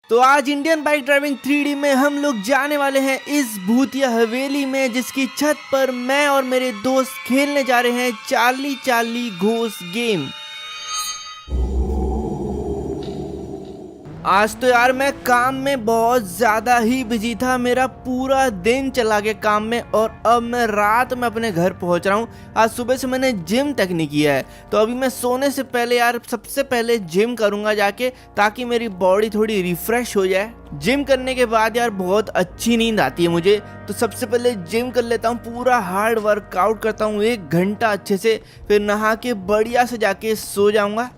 तो आज Indian bike driving 3D में हम लोग जाने वाले हैं इस भूतिया हवेली में, जिसकी छत पर मैं और मेरे दोस्त खेलने जा रहे हैं चार्ली चार्ली घोस्ट गेम। आज तो यार मैं काम में बहुत ज़्यादा ही बिजी था, मेरा पूरा दिन चला गया काम में और अब मैं रात में अपने घर पहुंच रहा हूं। आज सुबह से मैंने जिम तक नहीं किया है, तो अभी मैं सोने से पहले यार सबसे पहले जिम करूंगा जाके, ताकि मेरी बॉडी थोड़ी रिफ्रेश हो जाए। जिम करने के बाद यार बहुत अच्छी नींद आती है मुझे, तो सबसे पहले जिम कर लेता हूँ, पूरा हार्ड वर्कआउट करता हूँ 1 घंटा अच्छे से, फिर नहा के बढ़िया से जाके सो जाऊँगा।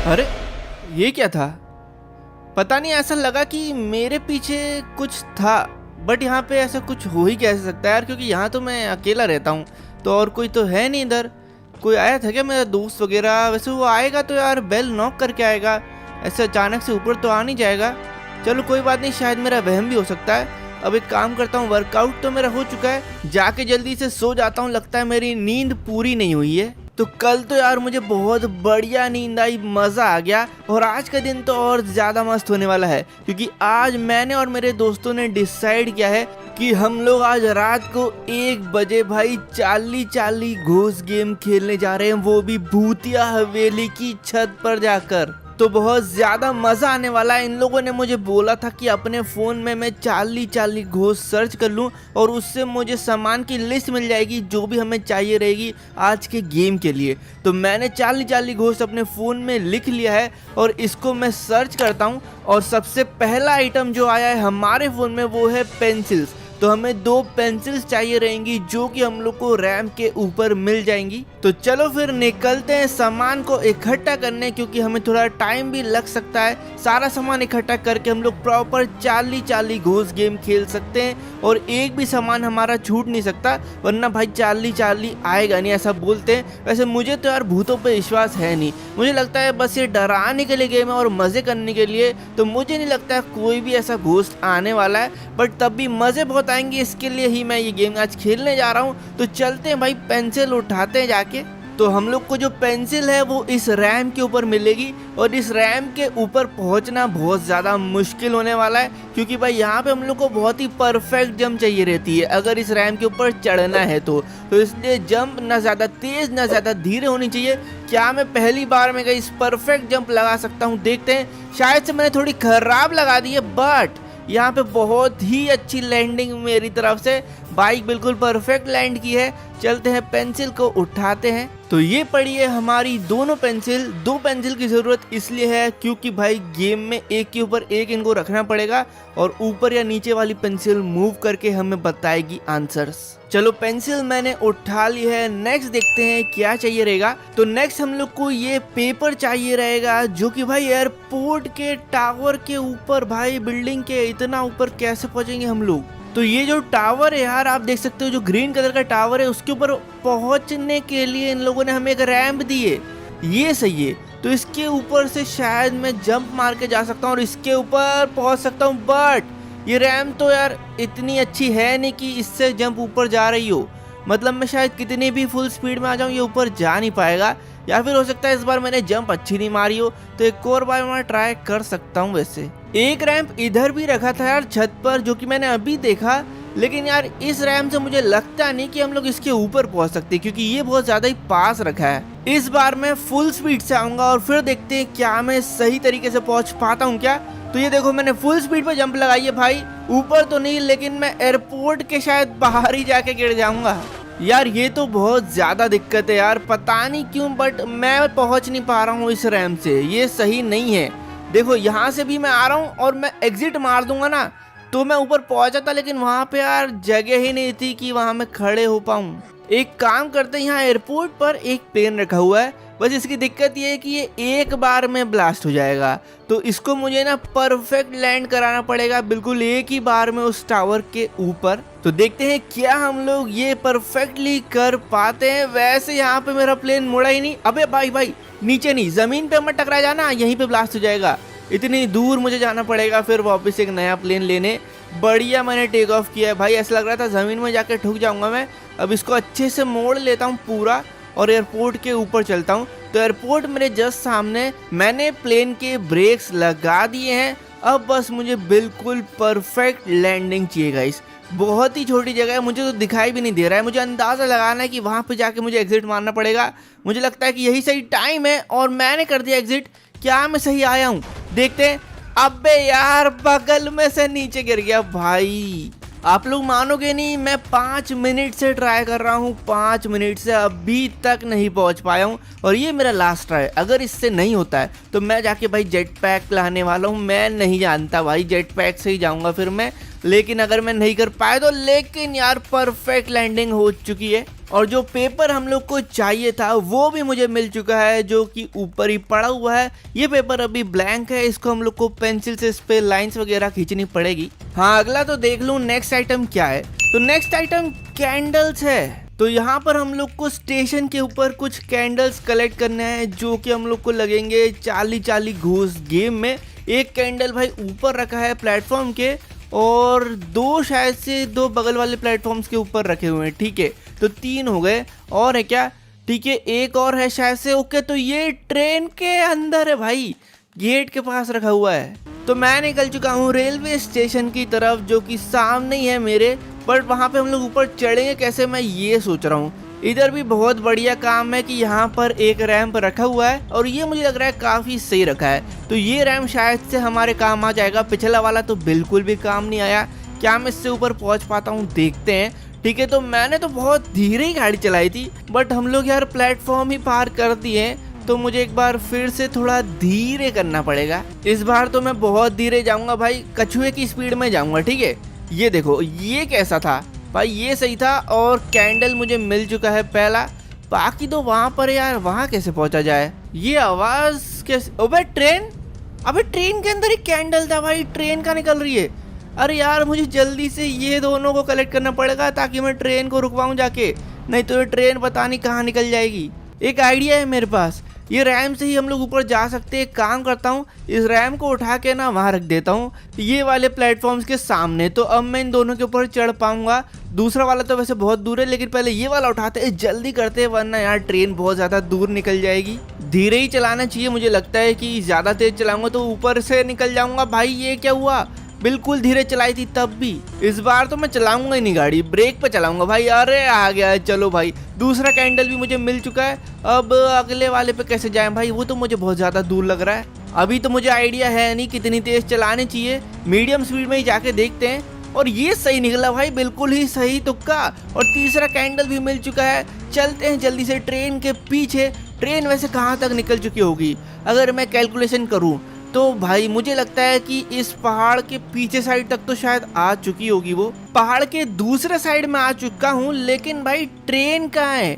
अरे ये क्या था? पता नहीं, ऐसा लगा कि मेरे पीछे कुछ था, बट यहाँ पे ऐसा कुछ हो ही कैसे सकता है यार, क्योंकि यहाँ तो मैं अकेला रहता हूँ, तो और कोई तो है नहीं इधर। कोई आया था क्या मेरा दोस्त वगैरह? वैसे वो आएगा तो यार बेल नॉक करके आएगा, ऐसे अचानक से ऊपर तो आ नहीं जाएगा। चलो कोई बात नहीं, शायद मेरा वहम भी हो सकता है। अब एक काम करता हूँ, वर्कआउट तो मेरा हो चुका है, जाके जल्दी से सो जाता हूँ, लगता है मेरी नींद पूरी नहीं हुई है। तो कल तो यार मुझे बहुत बढ़िया नींद आई, मज़ा आ गया, और आज का दिन तो और ज़्यादा मस्त होने वाला है, क्योंकि आज मैंने और मेरे दोस्तों ने डिसाइड किया है कि हम लोग आज रात को 1 बजे भाई चार्ली चार्ली घोस्ट गेम खेलने जा रहे हैं, वो भी भूतिया हवेली की छत पर जाकर। तो बहुत ज़्यादा मज़ा आने वाला है। इन लोगों ने मुझे बोला था कि अपने फ़ोन में मैं चार्ली चार्ली घोस्ट सर्च कर लूं, और उससे मुझे सामान की लिस्ट मिल जाएगी जो भी हमें चाहिए रहेगी आज के गेम के लिए। तो मैंने चार्ली चार्ली घोस्ट अपने फ़ोन में लिख लिया है, और इसको मैं सर्च करता हूं, और सबसे पहला आइटम जो आया है हमारे फ़ोन में वो है पेंसिल्स। तो हमें 2 पेंसिल्स चाहिए रहेंगी, जो कि हम लोग को रैम के ऊपर मिल जाएंगी। तो चलो फिर निकलते हैं सामान को इकट्ठा करने, क्योंकि हमें थोड़ा टाइम भी लग सकता है। सारा सामान इकट्ठा करके हम लोग proper Charlie Charlie ghost game खेल सकते हैं, और एक भी सामान हमारा छूट नहीं सकता, वरना भाई चार्ली चार्ली आएगा नहीं, ऐसा बोलते हैं। वैसे मुझे तो यार भूतों पे विश्वास है नहीं, मुझे लगता है बस ये डराने के लिए गेम है और मज़े करने के लिए, तो मुझे नहीं लगता है कोई भी ऐसा घोस्ट आने वाला है। बट तब भी मज़े बहुत आएंगे, इसके लिए ही मैं ये गेम आज खेलने जा रहा हूँ। तो चलते हैं भाई, पेंसिल उठाते हैं जाके। तो हम लोग को जो पेंसिल है वो इस रैम के ऊपर मिलेगी, और इस रैम के ऊपर पहुंचना बहुत ज़्यादा मुश्किल होने वाला है, क्योंकि भाई यहाँ पे हम लोग को बहुत ही परफेक्ट जंप चाहिए रहती है अगर इस रैम के ऊपर चढ़ना है तो इसलिए जंप ना ज़्यादा तेज़ ना ज़्यादा धीरे होनी चाहिए। क्या मैं पहली बार में इस परफेक्ट जंप लगा सकता हूँ? देखते हैं। शायद से मैंने थोड़ी खराब लगा दी है, बट यहाँ पे बहुत ही अच्छी लैंडिंग मेरी तरफ से, बाइक बिल्कुल परफेक्ट लैंड की है। चलते हैं, पेंसिल को उठाते हैं। तो ये पड़ी है हमारी दोनों पेंसिल। 2 पेंसिल की ज़रूरत इसलिए है क्योंकि भाई गेम में एक के ऊपर एक इनको रखना पड़ेगा, और ऊपर या नीचे वाली पेंसिल मूव करके हमें बताएगी आंसर्स। चलो पेंसिल मैंने उठा ली है, नेक्स्ट देखते हैं क्या चाहिए रहेगा। तो नेक्स्ट हम लोग को ये पेपर चाहिए रहेगा, जो कि भाई एयरपोर्ट के टावर के ऊपर, भाई बिल्डिंग के इतना ऊपर कैसे पहुंचेंगे हम लोग? तो ये जो टावर है यार, आप देख सकते हो, जो ग्रीन कलर का टावर है, उसके ऊपर पहुंचने के लिए इन लोगों ने हमें एक रैंप दी है। ये सही है, तो इसके ऊपर से शायद मैं जंप मार के जा सकता हूँ और इसके ऊपर पहुंच सकता हूँ। बट ये रैंप तो यार इतनी अच्छी है नहीं कि इससे जंप ऊपर जा रही हो, मतलब मैं शायद कितनी भी फुल स्पीड में आ जाऊँ ये ऊपर जा नहीं पाएगा, या फिर हो सकता है इस बार मैंने जंप अच्छी नहीं मारी हो, तो एक और बार मैं ट्राई कर सकता हूँ। वैसे एक रैंप इधर भी रखा था यार छत पर, जो कि मैंने अभी देखा, लेकिन यार इस रैंप से मुझे लगता नहीं कि हम लोग इसके ऊपर पहुंच सकते, क्योंकि ये बहुत ज्यादा ही पास रखा है। इस बार मैं फुल स्पीड से आऊंगा और फिर देखते हैं क्या मैं सही तरीके से पहुंच पाता हूँ क्या। तो ये देखो, मैंने फुल स्पीड पे जंप लगाई है भाई, ऊपर तो नहीं, लेकिन मैं एयरपोर्ट के शायद बाहर ही जाके गिर जाऊंगा। यार ये तो बहुत ज़्यादा दिक्कत है यार, पता नहीं क्यों, बट मैं पहुंच नहीं पा रहा हूँ इस रैंप से, ये सही नहीं है। देखो यहाँ से भी मैं आ रहा हूँ, और मैं एग्जिट मार दूंगा ना तो मैं ऊपर पहुंचा था, लेकिन वहाँ पे यार जगह ही नहीं थी कि वहाँ मैं खड़े हो पाऊँ। एक काम करते हैं, यहाँ एयरपोर्ट पर एक प्लेन रखा हुआ है, बस इसकी दिक्कत ये है कि ये एक बार में ब्लास्ट हो जाएगा। तो इसको मुझे ना परफेक्ट लैंड कराना पड़ेगा बिल्कुल एक ही बार में उस टावर के ऊपर। तो देखते हैं क्या हम लोग ये परफेक्टली कर पाते हैं। वैसे यहाँ पे मेरा प्लेन मुड़ा ही नहीं। अबे भाई नीचे नहीं, जमीन पे मत टकरा जाना, यहीं पे ब्लास्ट हो जाएगा। इतनी दूर मुझे जाना पड़ेगा फिर वापस एक नया प्लेन लेने। बढ़िया मैंने टेक ऑफ किया है भाई, ऐसा लग रहा था ज़मीन में जाके ठुक जाऊंगा मैं। अब इसको अच्छे से मोड़ लेता हूँ पूरा और एयरपोर्ट के ऊपर चलता हूँ। तो एयरपोर्ट मेरे जस्ट सामने, मैंने प्लेन के ब्रेक्स लगा दिए हैं। अब बस मुझे बिल्कुल परफेक्ट लैंडिंग चाहिए गाइस। बहुत ही छोटी जगह है, मुझे तो दिखाई भी नहीं दे रहा है। मुझे अंदाज़ा लगाना है कि वहाँ पे जाके मुझे एग्जिट मारना पड़ेगा। मुझे लगता है कि यही सही टाइम है और मैंने कर दिया एग्जिट। क्या मैं सही आया हूँ? देखते हैं। अबे यार बगल में से नीचे गिर गया भाई। आप लोग मानोगे नहीं, मैं 5 मिनट से ट्राई कर रहा हूँ, 5 मिनट से अभी तक नहीं पहुँच पाया हूँ और ये मेरा लास्ट ट्राई। अगर इससे नहीं होता है तो मैं जाके भाई जेट पैक लाने वाला हूँ। मैं नहीं जानता भाई, जेट पैक से ही जाऊँगा फिर मैं। लेकिन अगर मैं नहीं कर पाया तो, लेकिन यार परफेक्ट लैंडिंग हो चुकी है और जो पेपर हम लोग को चाहिए था वो भी मुझे मिल चुका है, जो कि ऊपर ही पड़ा हुआ है। ये पेपर अभी ब्लैंक है, इसको हम लोग को पेंसिल से इस पे लाइंस वगैरह खींचनी पड़ेगी। हाँ अगला तो देख लूँ नेक्स्ट आइटम क्या है। तो नेक्स्ट आइटम कैंडल्स है। तो यहाँ पर हम लोग को स्टेशन के ऊपर कुछ कैंडल्स कलेक्ट करने हैं, जो कि हम लोग को लगेंगे 40 घूस गेम में। एक कैंडल भाई ऊपर रखा है प्लेटफॉर्म के और दो शायद से दो बगल वाले प्लेटफॉर्म्स के ऊपर रखे हुए हैं। ठीक है, तो 3 हो गए। और है क्या? ठीक है, एक और है शायद से। ओके, तो ये ट्रेन के अंदर है भाई, गेट के पास रखा हुआ है। तो मैं निकल चुका हूँ रेलवे स्टेशन की तरफ, जो कि सामने ही है मेरे। बट वहाँ पे हम लोग ऊपर चढ़ेंगे कैसे, मैं ये सोच रहा हूँ। इधर भी बहुत बढ़िया काम है कि यहाँ पर एक रैंप रखा हुआ है और ये मुझे लग रहा है काफ़ी सही रखा है। तो ये रैंप शायद से हमारे काम आ जाएगा। पिछला वाला तो बिल्कुल भी काम नहीं आया। क्या मैं इससे ऊपर पहुँच पाता हूँ? देखते हैं। ठीक है, तो मैंने तो बहुत धीरे ही गाड़ी चलाई थी, बट हम लोग यार प्लेटफॉर्म ही पार कर दिए, तो मुझे एक बार फिर से थोड़ा धीरे करना पड़ेगा। इस बार तो मैं बहुत धीरे जाऊँगा भाई, कछुए की स्पीड में जाऊँगा। ठीक है, ये देखो, ये कैसा था भाई, ये सही था। और कैंडल मुझे मिल चुका है पहला। बाकी तो वहाँ पर यार, वहाँ कैसे पहुँचा जाए? ये आवाज़ कैसे? अबे ट्रेन! अबे ट्रेन के अंदर ही कैंडल था भाई, ट्रेन का निकल रही है। अरे यार मुझे जल्दी से ये दोनों को कलेक्ट करना पड़ेगा ताकि मैं ट्रेन को रुकवाऊँ जाके, नहीं तो ये ट्रेन पता नहीं कहाँ निकल जाएगी। एक आइडिया है मेरे पास, ये रैम से ही हम लोग ऊपर जा सकते हैं। काम करता हूँ, इस रैम को उठा के ना वहाँ रख देता हूँ, ये वाले प्लेटफॉर्म्स के सामने। तो अब मैं इन दोनों के ऊपर चढ़ पाऊंगा। दूसरा वाला तो वैसे बहुत दूर है, लेकिन पहले ये वाला उठाते हैं, जल्दी करते हैं, वरना यार ट्रेन बहुत ज़्यादा दूर निकल जाएगी। धीरे ही चलाना चाहिए, मुझे लगता है कि ज़्यादा तेज चलाऊंगा तो ऊपर से निकल जाऊंगा। भाई ये क्या हुआ? बिल्कुल धीरे चलाई थी तब भी। इस बार तो मैं चलाऊंगा ही नहीं गाड़ी, ब्रेक पे चलाऊंगा भाई। अरे आ गया है, चलो भाई। दूसरा कैंडल भी मुझे मिल चुका है। अब अगले वाले पे कैसे जाएं भाई, वो तो मुझे बहुत ज़्यादा दूर लग रहा है। अभी तो मुझे आइडिया है नहीं कितनी तेज चलानी चाहिए, मीडियम स्पीड में ही जाके देखते हैं। और ये सही निकला भाई, बिल्कुल ही सही तुक्का। और तीसरा कैंडल भी मिल चुका है। चलते हैं जल्दी से ट्रेन के पीछे। ट्रेन वैसे कहाँ तक निकल चुकी होगी अगर मैं कैलकुलेशन करूँ तो भाई मुझे लगता है कि इस पहाड़ के पीछे साइड तक तो शायद आ चुकी होगी। वो पहाड़ के दूसरे साइड में आ चुका हूँ, लेकिन भाई ट्रेन कहाँ है?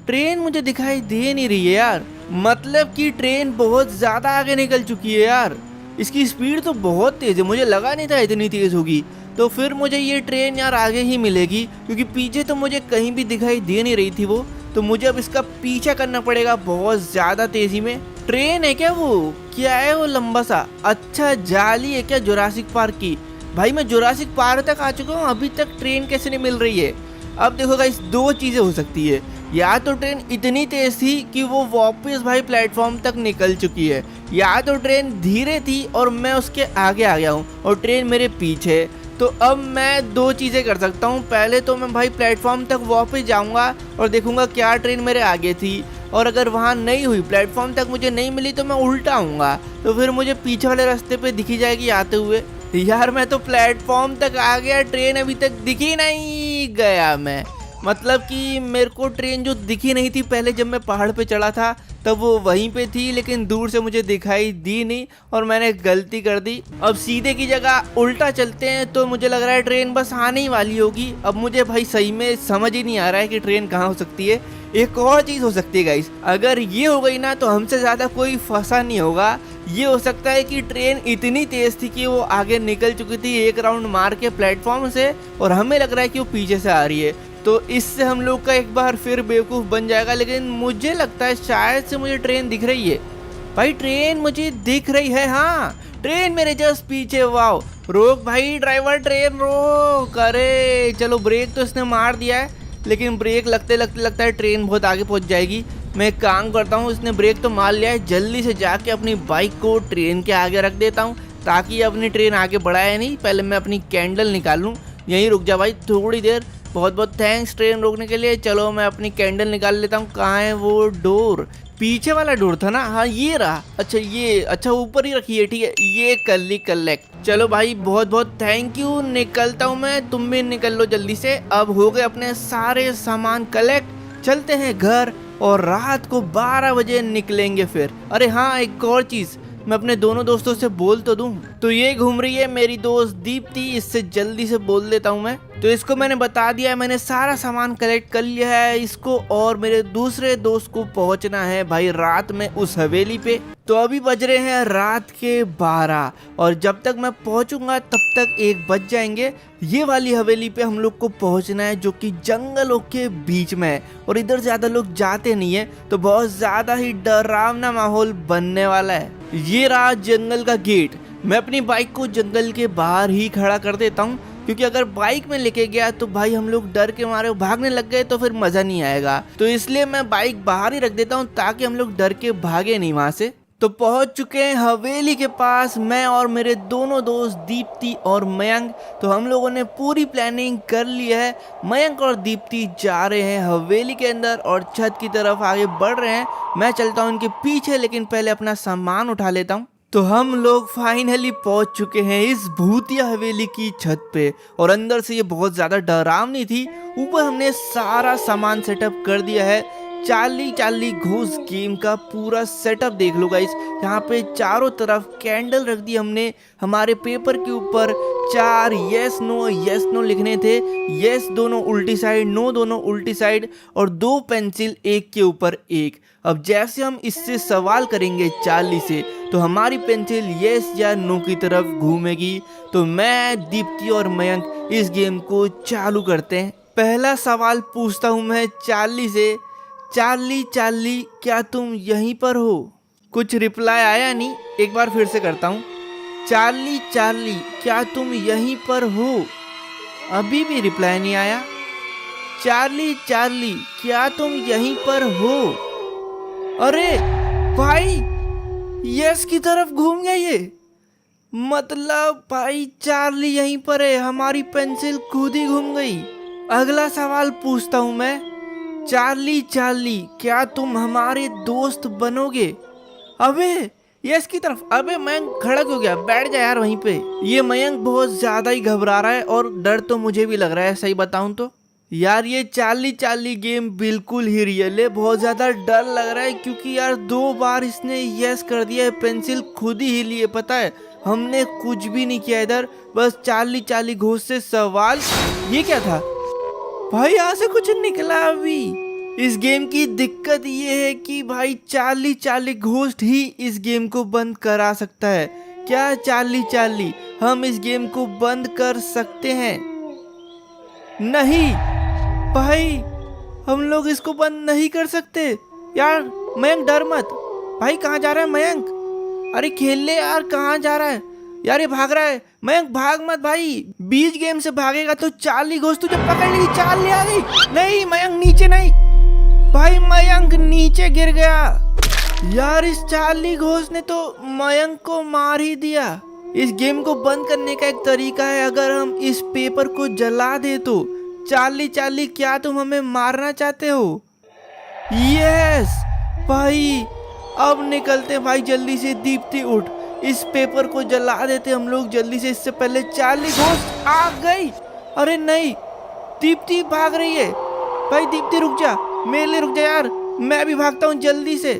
ट्रेन मुझे दिखाई दे नहीं रही है यार। मतलब कि ट्रेन बहुत ज़्यादा आगे निकल चुकी है यार। इसकी स्पीड तो बहुत तेज़ है, मुझे लगा नहीं था इतनी तेज़ होगी। तो फिर मुझे ये ट्रेन यार आगे ही मिलेगी, क्योंकि पीछे तो मुझे कहीं भी दिखाई दे नहीं रही थी वो। तो मुझे अब इसका पीछा करना पड़ेगा बहुत ज़्यादा तेज़ी में। ट्रेन है क्या वो? क्या है वो लंबा सा? अच्छा जाली है क्या जुरासिक पार्क की? भाई मैं जुरासिक पार्क तक आ चुका हूँ, अभी तक ट्रेन कैसे नहीं मिल रही है? अब देखो गाइस, 2 चीज़ें हो सकती है। या तो ट्रेन इतनी तेज़ थी कि वो वापस भाई प्लेटफॉर्म तक निकल चुकी है, या तो ट्रेन धीरे थी और मैं उसके आगे आ गया हूँ और ट्रेन मेरे पीछे। तो अब मैं 2 चीज़ें कर सकता हूँ। पहले तो मैं भाई प्लेटफॉर्म तक वापस जाऊँगा और देखूँगा क्या ट्रेन मेरे आगे थी, और अगर वहाँ नहीं हुई, प्लेटफॉर्म तक मुझे नहीं मिली, तो मैं उल्टा आऊँगा। तो फिर मुझे पीछे वाले रास्ते पे दिखी जाएगी आते हुए। यार मैं तो प्लेटफॉर्म तक आ गया, ट्रेन अभी तक दिखी नहीं। गया मैं। मतलब कि मेरे को ट्रेन जो दिखी नहीं थी पहले जब मैं पहाड़ पे चढ़ा था, तब वो वहीं पे थी, लेकिन दूर से मुझे दिखाई दी नहीं और मैंने गलती कर दी। अब सीधे की जगह उल्टा चलते हैं तो मुझे लग रहा है ट्रेन बस आने ही वाली होगी। अब मुझे भाई सही में समझ ही नहीं आ रहा है कि ट्रेन कहाँ हो सकती है। एक और चीज हो सकती है गाइस, अगर ये हो गई ना तो हमसे ज्यादा कोई फंसा नहीं होगा। ये हो सकता है कि ट्रेन इतनी तेज थी कि वो आगे निकल चुकी थी एक राउंड मार के प्लेटफॉर्म से, और हमें लग रहा है कि वो पीछे से आ रही है। तो इससे हम लोग का एक बार फिर बेवकूफ बन जाएगा। लेकिन मुझे लगता है शायद से मुझे ट्रेन दिख रही है। भाई ट्रेन मुझे दिख रही है, हाँ ट्रेन मेरे जस्ट पीछे। वाओ, रोक भाई ड्राइवर, ट्रेन रोक। अरे चलो, ब्रेक तो इसने मार दिया है, लेकिन ब्रेक लगते लगते लगता है ट्रेन बहुत आगे पहुंच जाएगी। मैं एक काम करता हूँ, इसने ब्रेक तो मार लिया है, जल्दी से जाके अपनी बाइक को ट्रेन के आगे रख देता हूँ ताकि अपनी ट्रेन आगे बढ़ाए नहीं। पहले मैं अपनी कैंडल निकाल लूँ। यहीं रुक जा भाई थोड़ी देर। बहुत बहुत थैंक्स ट्रेन रोकने के लिए। चलो मैं अपनी कैंडल निकाल लेता हूँ। कहाँ है वो डोर? पीछे वाला डोर था ना, हाँ ये रहा। अच्छा ये, अच्छा ऊपर ही रखी है, ठीक है। ये कर ली कलेक्ट। चलो भाई बहुत बहुत थैंक यू, निकलता हूँ मैं, तुम भी निकल लो जल्दी से। अब हो गए अपने सारे सामान कलेक्ट, चलते हैं घर और रात को 12 बजे निकलेंगे फिर। अरे हाँ एक और चीज, मैं अपने दोनों दोस्तों से बोल तो दूं। तो ये घूम रही है मेरी दोस्त दीप्ति, इससे जल्दी से बोल देता हूँ मैं। तो इसको मैंने बता दिया है, मैंने सारा सामान कलेक्ट कर लिया है। इसको और मेरे दूसरे दोस्त को पहुंचना है भाई रात में उस हवेली पे। तो अभी बज रहे हैं रात के 12 और जब तक मैं पहुंचूंगा तब तक 1 बज जाएंगे। ये वाली हवेली पे हम लोग को पहुंचना है जो कि जंगलों के बीच में है और इधर ज्यादा लोग जाते नहीं है, तो बहुत ज्यादा ही डरावना माहौल बनने वाला है। ये रहा जंगल का गेट। मैं अपनी बाइक को जंगल के बाहर ही खड़ा कर देता हूँ, क्योंकि अगर बाइक में लेके गया तो भाई हम लोग डर के मारे भागने लग गए तो फिर मजा नहीं आएगा। तो इसलिए मैं बाइक बाहर ही रख देता हूँ ताकि हम लोग डर के भागे नहीं वहां से। तो पहुंच चुके हैं हवेली के पास, मैं और मेरे दोनों दोस्त दीप्ति और मयंक। तो हम लोगों ने पूरी प्लानिंग कर ली है। मयंक और दीप्ति जा रहे हैं हवेली के अंदर और छत की तरफ आगे बढ़ रहे हैं। मैं चलता हूं उनके पीछे, लेकिन पहले अपना सामान उठा लेता हूं। तो हम लोग फाइनली पहुंच चुके हैं इस भूतिया हवेली की छत पे और अंदर से ये बहुत ज्यादा डरावनी थी। ऊपर हमने सारा सामान सेटअप कर दिया है। चार्ली चार्ली घोस्ट गेम का पूरा सेटअप देख लो गाइस। यहाँ पे चारों तरफ कैंडल रख दी हमने। हमारे पेपर के ऊपर 4 यस नो लिखने थे। यस दोनों उल्टी साइड, नो दोनों उल्टी साइड, और 2 पेंसिल एक के ऊपर एक। अब जैसे हम इससे सवाल करेंगे चार्ली से तो हमारी पेंसिल यस या नो की तरफ घूमेगी। तो मैं, दीप्ति और मयंक इस गेम को चालू करते हैं। पहला सवाल पूछता हूँ मैं चार्ली से। चार्ली चार्ली क्या तुम यहीं पर हो? कुछ रिप्लाई आया नहीं, एक बार फिर से करता हूँ। चार्ली चार्ली क्या तुम यहीं पर हो? अभी भी रिप्लाई नहीं आया। चार्ली चार्ली क्या तुम यहीं पर हो? अरे भाई यस की तरफ घूम गया ये। मतलब भाई चार्ली यहीं पर है, हमारी पेंसिल खुद ही घूम गई। अगला सवाल पूछता हूँ मैं। चार्ली चार्ली क्या तुम हमारे दोस्त बनोगे? अबे यस की तरफ। अबे मयंक खड़ा क्यों गया? बैठ जा यार वहीं पे। ये मयंक बहुत ज्यादा ही घबरा रहा है और डर तो मुझे भी लग रहा है, सही बताऊं तो। यार ये चार्ली चार्ली गेम बिल्कुल ही रियल है। बहुत ज्यादा डर लग रहा है क्योंकि यार 2 बार इसने यस कर दिया है, पेंसिल खुद ही हिली है। पता है हमने कुछ भी नहीं किया इधर, बस चार्ली चार्ली घोस्ट से सवाल। ये क्या था भाई? यहाँ से कुछ निकला अभी। इस गेम की दिक्कत ये है कि भाई चार्ली चार्ली घोस्ट ही इस गेम को बंद करा सकता है। क्या चार्ली चार्ली हम इस गेम को बंद कर सकते हैं? नहीं भाई, हम लोग इसको बंद नहीं कर सकते। यार मयंक डर मत। भाई कहाँ जा रहा है मयंक? अरे खेल ले यार, कहाँ जा रहा है? यार ये भाग रहा है। मयंक भाग मत भाई, बीच गेम से भागेगा तो चार्ली घोस्ट तुझे पकड़ लेगी। चार्ली आ गई। नहीं मयंक नीचे नहीं। भाई मयंक नीचे गिर गया। यार इस चार्ली घोस्ट ने तो मयंक को मार ही दिया। इस गेम को बंद करने का एक तरीका है, अगर हम इस पेपर को जला दे तो। चार्ली चार्ली क्या तुम हमें मारना चाहते हो? यस भाई अब निकलते भाई जल्दी से। दीप्ति उठ, इस पेपर को जला देते हम लोग जल्दी से, इससे पहले चार्ली घोस्ट आ गई। अरे नहीं, दीप्ति भाग रही है। भाई दीप्ति रुक जा, मेरे लिए रुक जा यार, मैं भी भागता हूँ जल्दी से।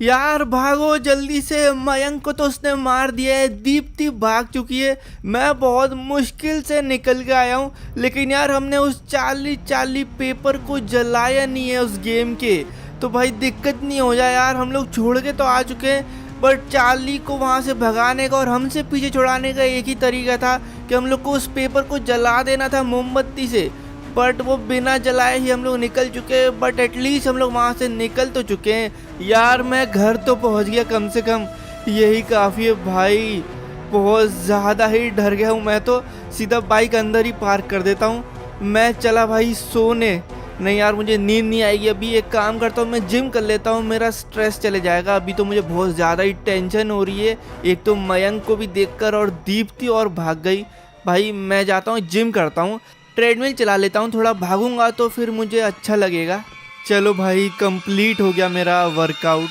यार भागो जल्दी से, मयंक को तो उसने मार दिया है, दीप्ति भाग चुकी है, मैं बहुत मुश्किल से निकल के आया हूँ। लेकिन यार हमने उस चार्ली पेपर को जलाया नहीं है उस गेम के, तो भाई दिक्कत नहीं हो जाए यार। हम लोग छोड़ के तो आ चुके हैं, बट चार्ली को वहाँ से भगाने का और हमसे पीछे छुड़ाने का एक ही तरीका था कि हम लोग को उस पेपर को जला देना था मोमबत्ती से। बट वो बिना जलाए ही हम लोग निकल चुके हैं, बट एटलीस्ट हम लोग वहाँ से निकल तो चुके हैं। यार मैं घर तो पहुँच गया कम से कम, यही काफ़ी है भाई। बहुत ज़्यादा ही डर गया हूँ मैं तो, सीधा बाइक अंदर ही पार्क कर देता हूँ। मैं चला भाई सोने। नहीं यार मुझे नींद नहीं आएगी अभी, एक काम करता हूँ मैं जिम कर लेता हूँ, मेरा स्ट्रेस चले जाएगा। अभी तो मुझे बहुत ज़्यादा ही टेंशन हो रही है, एक तो मयंक को भी देखकर और दीप्ति और भाग गई। भाई मैं जाता हूँ जिम करता हूँ, ट्रेडमिल चला लेता हूँ, थोड़ा भागूंगा तो फिर मुझे अच्छा लगेगा। चलो भाई कंप्लीट हो गया मेरा वर्कआउट।